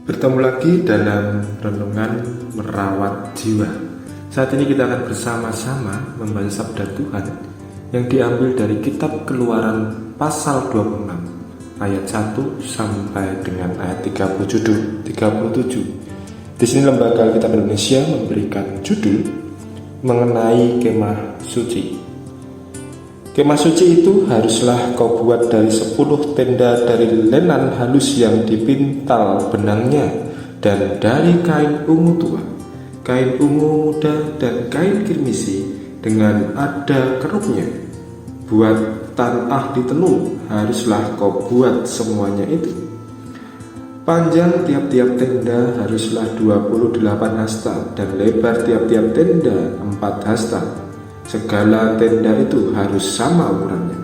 Bertemu lagi dalam renungan merawat jiwa. Saat ini kita akan bersama-sama membaca sabda Tuhan yang diambil dari kitab Keluaran pasal 26 ayat 1 sampai dengan ayat 37. Di sini Lembaga Alkitab Indonesia memberikan judul mengenai kemah suci. Kemah suci itu haruslah kau buat dari 10 tenda dari lenan halus yang dipintal benangnya, dan dari kain ungu tua, kain ungu muda, dan kain kirmisi dengan ada kerupnya. Buatan ahli tenun haruslah kau buat semuanya itu. Panjang tiap-tiap tenda haruslah 28 hasta, dan lebar tiap-tiap tenda 4 hasta. Segala tenda itu harus sama ukurannya.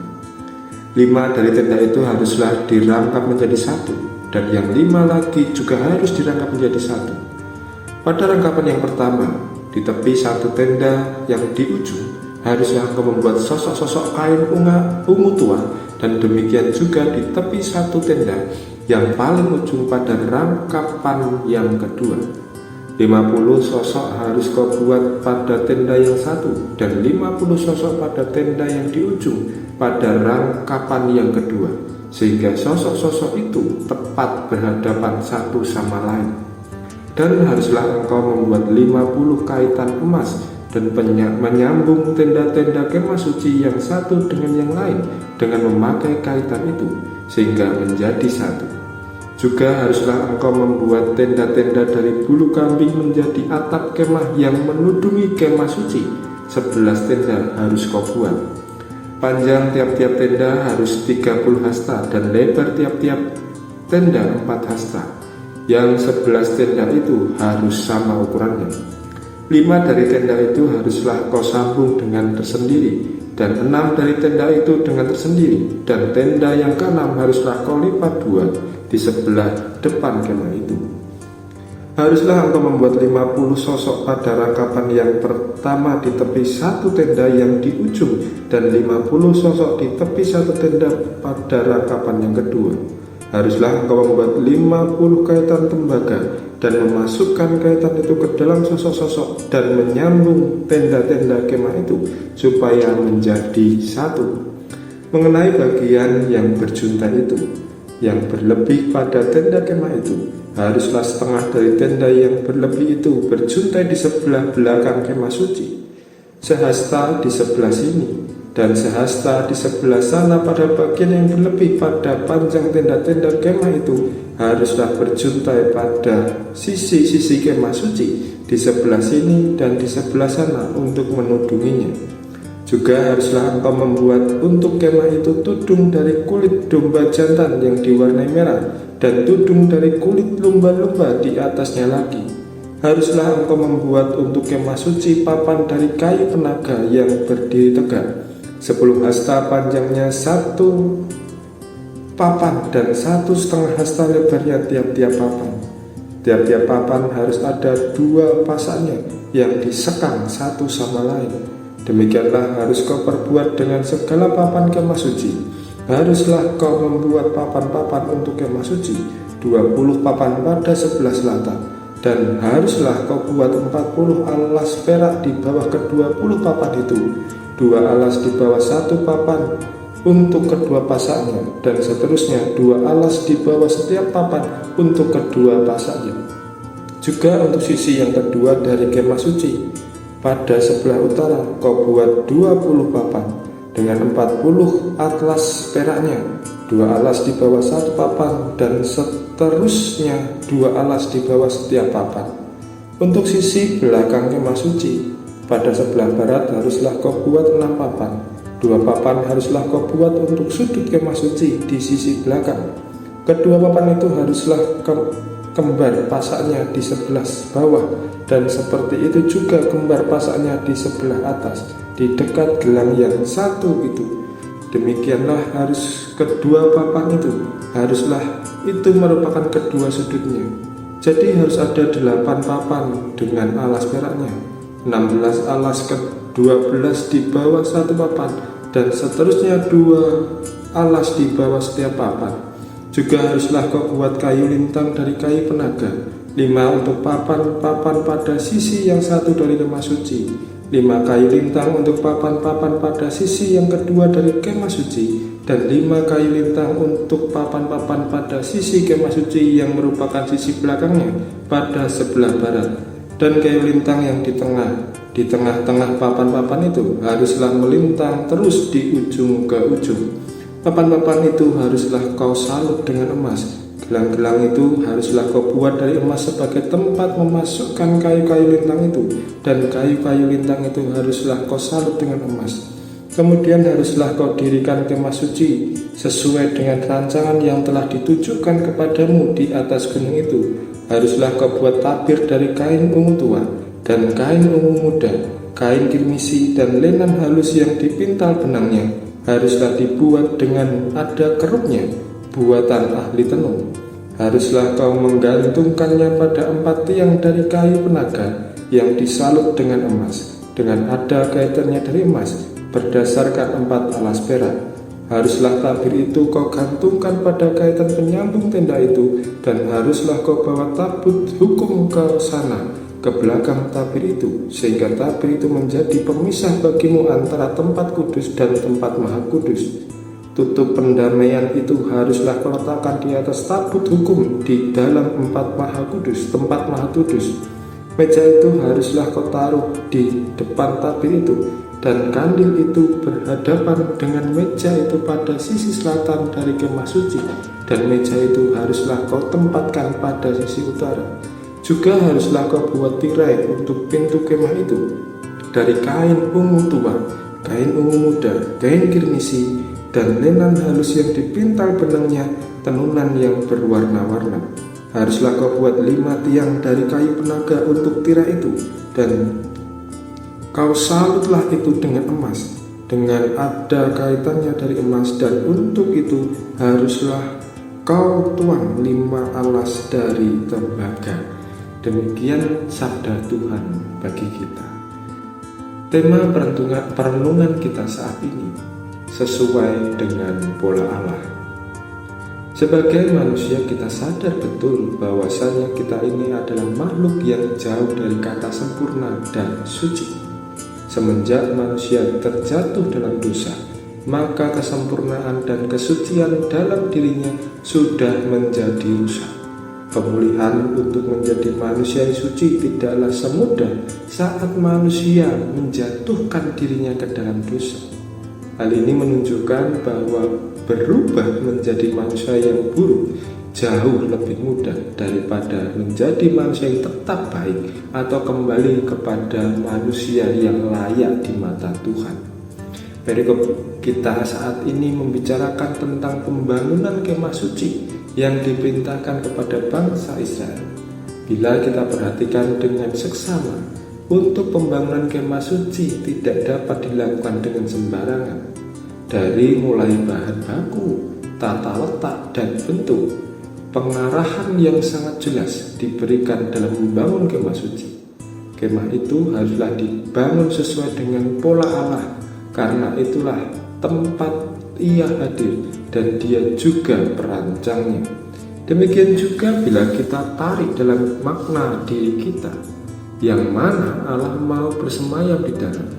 5 dari tenda itu haruslah dirangkap menjadi satu, dan yang 5 lagi juga harus dirangkap menjadi satu. Pada rangkapan yang pertama, di tepi satu tenda yang di ujung, haruslah engkau membuat sosok-sosok kain ungu tua, dan demikian juga di tepi satu tenda yang paling ujung pada rangkapan yang kedua. 50 sosok harus kau buat pada tenda yang satu, dan 50 sosok pada tenda yang di ujung pada rangkapan yang kedua, sehingga sosok-sosok itu tepat berhadapan satu sama lain. Dan haruslah engkau membuat 50 kaitan emas dan menyambung tenda-tenda kemah suci yang satu dengan yang lain dengan memakai kaitan itu, sehingga menjadi satu. Juga haruslah engkau membuat tenda-tenda dari bulu kambing menjadi atap kemah yang menudungi kemah suci. 11 tenda harus kau buat. Panjang tiap-tiap tenda harus 30 hasta, dan lebar tiap-tiap tenda 4 hasta. Yang 11 tenda itu harus sama ukurannya. 5 dari tenda itu haruslah kau sambung dengan tersendiri, dan 6 dari tenda itu dengan tersendiri, dan tenda yang ke-6 haruslah kau lipat 2 di sebelah depan kemah itu. Haruslah engkau membuat 50 sosok pada rangkapan yang pertama di tepi satu tenda yang di ujung, dan 50 sosok di tepi satu tenda pada rangkapan yang kedua. Haruslah engkau membuat 50 kaitan tembaga dan memasukkan kaitan itu ke dalam sosok-sosok dan menyambung tenda-tenda kemah itu supaya menjadi satu. Mengenai bagian yang berjuntai itu, yang berlebih pada tenda kemah itu, haruslah setengah dari tenda yang berlebih itu berjuntai di sebelah belakang kemah suci, sehasta di sebelah sini dan sehasta di sebelah sana. Pada bagian yang berlebih pada panjang tenda-tenda kemah itu haruslah berjuntai pada sisi-sisi kemah suci di sebelah sini dan di sebelah sana untuk menudunginya. Juga haruslah engkau membuat untuk kemah itu tudung dari kulit domba jantan yang diwarnai merah, dan tudung dari kulit lumba-lumba di atasnya lagi. Haruslah engkau membuat untuk kemah suci papan dari kayu penaga yang berdiri tegak. 10 hasta panjangnya satu papan, dan 1,5 hasta lebarnya tiap-tiap papan. Tiap-tiap papan harus ada 2 pasaknya yang disekang satu sama lain. Demikianlah harus kau perbuat dengan segala papan kemah suci. Haruslah kau membuat papan-papan untuk kemah suci, 20 papan pada sebelah selatan. Dan haruslah kau buat 40 alas perak di bawah ke-20 papan itu, 2 alas di bawah 1 papan untuk kedua pasaknya, dan seterusnya 2 alas di bawah setiap papan untuk kedua pasaknya. Juga untuk sisi yang kedua dari kemah suci, pada sebelah utara kau buat 20 papan dengan 40 atlas peraknya, 2 alas di bawah 1 papan, dan seterusnya 2 alas di bawah setiap papan. Untuk sisi belakang kemah suci, pada sebelah barat haruslah kau buat 6 papan. 2 papan haruslah kau buat untuk sudut kemah suci di sisi belakang. Kedua papan itu haruslah kembar pasaknya di sebelah bawah, dan seperti itu juga kembar pasaknya di sebelah atas di dekat gelang yang satu itu. Demikianlah harus kedua papan itu, haruslah itu merupakan kedua sudutnya. Jadi harus ada 8 papan dengan alas peraknya, 16 alas ke-12 di bawah 1 papan, dan seterusnya 2 alas di bawah setiap papan. Juga haruslah kau buat kayu lintang dari kayu penaga, 5 untuk papan-papan pada sisi yang satu dari kemah suci, 5 kayu lintang untuk papan-papan pada sisi yang kedua dari kemah suci, dan 5 kayu lintang untuk papan-papan pada sisi kemah suci yang merupakan sisi belakangnya pada sebelah barat. Dan kayu lintang yang di tengah-tengah papan-papan itu haruslah melintang terus di ujung ke ujung. Papan-papan itu haruslah kau salut dengan emas. Gelang-gelang itu haruslah kau buat dari emas sebagai tempat memasukkan kayu-kayu lintang itu, dan kayu-kayu lintang itu haruslah kau salut dengan emas. Kemudian haruslah kau dirikan kemah suci sesuai dengan rancangan yang telah ditujukan kepadamu di atas gunung itu. Haruslah kau buat tabir dari kain ungu tua dan kain ungu muda, kain kirmisi dan lenan halus yang dipintal benangnya. Haruslah dibuat dengan ada kerupnya, buatan ahli tenun. Haruslah kau menggantungkannya pada 4 tiang dari kayu penaga yang disalut dengan emas, dengan ada kaitannya dari emas, berdasarkan 4 alas perak. Haruslah tabir itu kau gantungkan pada kaitan penyambung tenda itu, dan haruslah kau bawa tabut hukum ke sana, ke belakang tabir itu, sehingga tabir itu menjadi pemisah bagimu antara tempat kudus dan tempat maha kudus. Tutup pendamaian itu haruslah kau letakkan di atas tabut hukum di dalam tempat maha kudus. Meja itu haruslah kau taruh di depan tabir itu, dan kandil itu berhadapan dengan meja itu pada sisi selatan dari kemah suci, dan meja itu haruslah kau tempatkan pada sisi utara. Juga haruslah kau buat tirai untuk pintu kemah itu dari kain ungu tua, kain ungu muda, kain kirmisi, dan lenan halus yang dipintal benangnya, tenunan yang berwarna-warna. Haruslah kau buat 5 tiang dari kayu penaga untuk tirai itu, dan kau salutlah itu dengan emas, dengan ada kaitannya dari emas, dan untuk itu haruslah kau tuang 5 alas dari tembaga. Demikian sabda Tuhan bagi kita. Tema perenungan kita saat ini sesuai dengan pola Allah. Sebagai manusia kita sadar betul bahwasanya kita ini adalah makhluk yang jauh dari kata sempurna dan suci. Semenjak manusia terjatuh dalam dosa, maka kesempurnaan dan kesucian dalam dirinya sudah menjadi rusak. Pemulihan untuk menjadi manusia yang suci tidaklah semudah saat manusia menjatuhkan dirinya ke dalam dosa. Hal ini menunjukkan bahwa berubah menjadi manusia yang buruk jauh lebih mudah daripada menjadi manusia yang tetap baik atau kembali kepada manusia yang layak di mata Tuhan. Perikop kita saat ini membicarakan tentang pembangunan kemah suci yang diperintahkan kepada bangsa Israel. Bila kita perhatikan dengan seksama, untuk pembangunan kemah suci tidak dapat dilakukan dengan sembarangan. Dari mulai bahan baku, tata letak, dan bentuk, pengarahan yang sangat jelas diberikan dalam membangun kemah suci. Kemah itu haruslah dibangun sesuai dengan pola Allah, karena itulah tempat Ia hadir dan Dia juga perancangnya. Demikian juga bila kita tarik dalam makna diri kita, yang mana Allah mau bersemayam di dalamnya.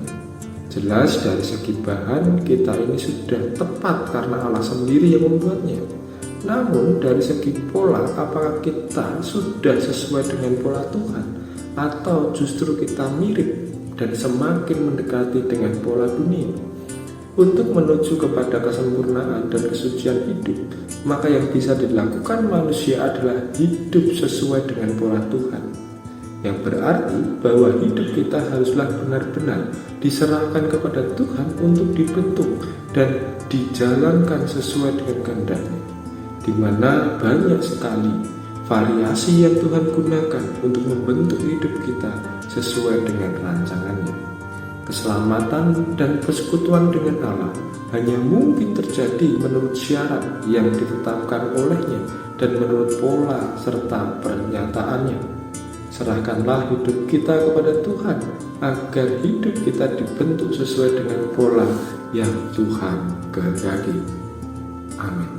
Jelas dari segi bahan kita ini sudah tepat karena Allah sendiri yang membuatnya. Namun dari segi pola, apakah kita sudah sesuai dengan pola Tuhan, atau justru kita mirip dan semakin mendekati dengan pola dunia? Untuk menuju kepada kesempurnaan dan kesucian hidup, maka yang bisa dilakukan manusia adalah hidup sesuai dengan pola Tuhan, yang berarti bahwa hidup kita haruslah benar-benar diserahkan kepada Tuhan untuk dibentuk dan dijalankan sesuai dengan kehendak-Nya, di mana banyak sekali variasi yang Tuhan gunakan untuk membentuk hidup kita sesuai dengan rancangan-Nya. Keselamatan dan persekutuan dengan Allah hanya mungkin terjadi menurut syarat yang ditetapkan oleh-Nya dan menurut pola serta pernyataannya. Serahkanlah hidup kita kepada Tuhan agar hidup kita dibentuk sesuai dengan pola yang Tuhan kehendaki. Amin.